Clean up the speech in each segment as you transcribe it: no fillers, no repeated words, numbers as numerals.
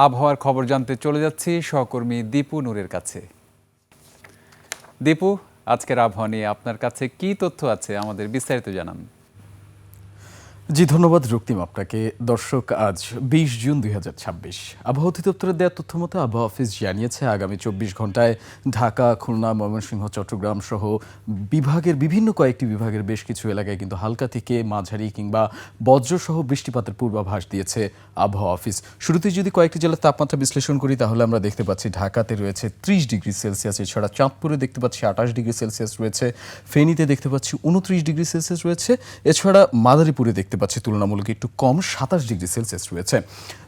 আবহাওয়ার খবর জানতে চলে যাচ্ছি সহকর্মী দীপু নূরের কাছে। দীপু, আজকের আবহাওয়া নিয়ে আপনার কাছে কি তথ্য আছে আমাদের বিস্তারিত জানান। জি ধন্যবাদ রক্তিম আপনাকে। দর্শক, আজ ২০ জুন ২০২৬। আবহাওয়া অধিদপ্তরের দেওয়া তথ্য মতো আবহাওয়া অফিস জানিয়েছে আগামী ২৪ ঘন্টায় ঢাকা, খুলনা, ময়মনসিংহ, চট্টগ্রাম সহ বিভিন্ন কয়েকটি বিভাগের বেশ কিছু এলাকায় কিন্তু হালকা থেকে মাঝারি কিংবা বজ্রসহ বৃষ্টিপাতের পূর্বাভাস দিয়েছে আবহাওয়া অফিস। শুরুতে যদি কয়েকটি জেলার তাপমাত্রা বিশ্লেষণ করি তাহলে আমরা দেখতে পাচ্ছি ঢাকাতে রয়েছে ৩০ ডিগ্রি সেলসিয়াস, এছাড়া চাঁদপুরে দেখতে পাচ্ছি ২৮ ডিগ্রি সেলসিয়াস রয়েছে, ফেনীতে দেখতে পাচ্ছি ২৯ ডিগ্রি সেলসিয়াস রয়েছে, এছাড়া মাদারীপুরে দেখতে পাচ্ছি তুলনামূলক একটু কম ২৭ ডিগ্রি সেলসিয়াস রয়েছে।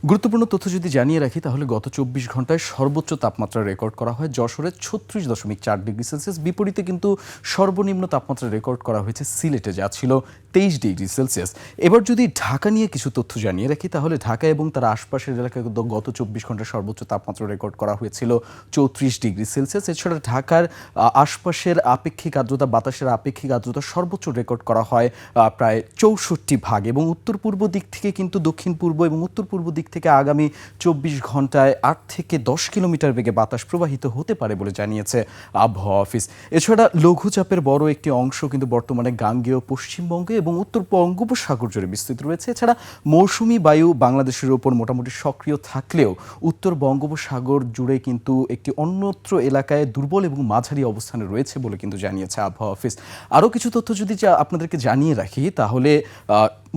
গুরুত্বপূর্ণ তথ্য যদি জানিয়ে রাখি তাহলে গত ২৪ ঘন্টায় সর্বোচ্চ তাপমাত্রা রেকর্ড করা হয় যশোরে ৩৬.৪ ডিগ্রি সেলসিয়াস। বিপরীতে কিন্তু সর্বনিম্ন তাপমাত্রা রেকর্ড করা হয়েছে সিলেটে, যা ছিল ২৩ ডিগ্রি সেলসিয়াস। এবার যদি ঢাকা নিয়ে কিছু তথ্য জানিয়ে রাখি তাহলে ঢাকা এবং তার আশপাশের এলাকায় গত ২৪ ঘন্টায় সর্বোচ্চ তাপমাত্রা রেকর্ড করা হয়েছিল ৩৪ ডিগ্রি সেলসিয়াস। এছাড়া ঢাকার আশপাশের আপেক্ষিক আর্দ্রতা, বাতাসের আপেক্ষিক আর্দ্রতা সর্বোচ্চ রেকর্ড করা হয় প্রায় ৬৪ এবং উত্তর পূর্ব দিক থেকে কিন্তু দক্ষিণ পূর্ব এবং উত্তর পূর্ব দিক থেকে আগামী ২৪ ঘন্টায় ৮ থেকে ১০ কিলোমিটার বেগে বাতাস প্রবাহিত হতে পারে বলে জানিয়েছে আবহাওয়া অফিস। এছাড়া লঘুচাপের বড় একটি অংশ কিন্তু বর্তমানে গাঙ্গেয় পশ্চিমবঙ্গে এবং উত্তর বঙ্গোপসাগর জুড়ে বিস্তৃত রয়েছে। এছাড়া মৌসুমি বায়ু বাংলাদেশের ওপর মোটামুটি সক্রিয় থাকলেও উত্তর বঙ্গোপসাগর জুড়ে কিন্তু একটি অন্যত্র এলাকায় দুর্বল এবং মাঝারি অবস্থানে রয়েছে বলে কিন্তু জানিয়েছে আবহাওয়া অফিস। আরও কিছু তথ্য যদি আপনাদেরকে জানিয়ে রাখি তাহলে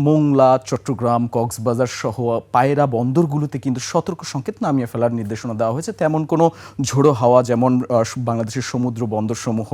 মোংলা, চট্টগ্রাম, কক্সবাজার সহ পায়রা বন্দরগুলোতে কিন্তু সতর্ক সংকেত নামিয়ে ফেলার নির্দেশনা দেওয়া হয়েছে। তেমন কোনো ঝোড়ো হাওয়া যেমন বাংলাদেশের সমুদ্র বন্দরসমূহ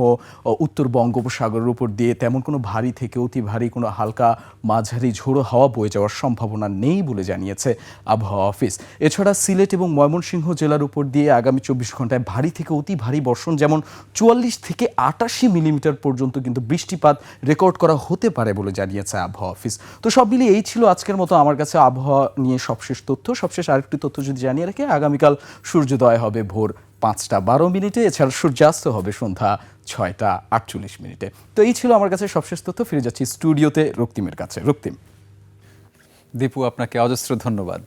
উত্তর বঙ্গোপসাগরের উপর দিয়ে তেমন কোনো ভারী থেকে অতি ভারী কোনো হালকা মাঝারি ঝোড়ো হাওয়া বয়ে যাওয়ার সম্ভাবনা নেই বলে জানিয়েছে আবহাওয়া অফিস। এছাড়া সিলেট এবং ময়মনসিংহ জেলার উপর দিয়ে আগামী ২৪ ঘন্টায় ভারী থেকে অতি ভারী বর্ষণ, যেমন ৪৪ থেকে ৮৮ মিলিমিটার পর্যন্ত কিন্তু বৃষ্টিপাত রেকর্ড করা হতে পারে বলে জানিয়েছে আবহাওয়া অফিস। তো সব মিলিয়ে এই ছিল আজকের মতো আমার কাছে আবহাওয়া নিয়ে সবশেষ তথ্য। সবশেষ আরেকটি তথ্য যদি জানিয়ে রাখি, আগামীকাল সূর্যোদয় হবে ভোর ৫টা ১২ মিনিটে, এছাড়া সূর্যাস্ত হবে সন্ধ্যা ৬টা ৪৮ মিনিটে। তো এই ছিল আমার কাছে সবশেষ তথ্য। ফিরে যাচ্ছি স্টুডিওতে রক্তিমের কাছে। রক্তিম। দীপু, আপনাকে অজস্র ধন্যবাদ।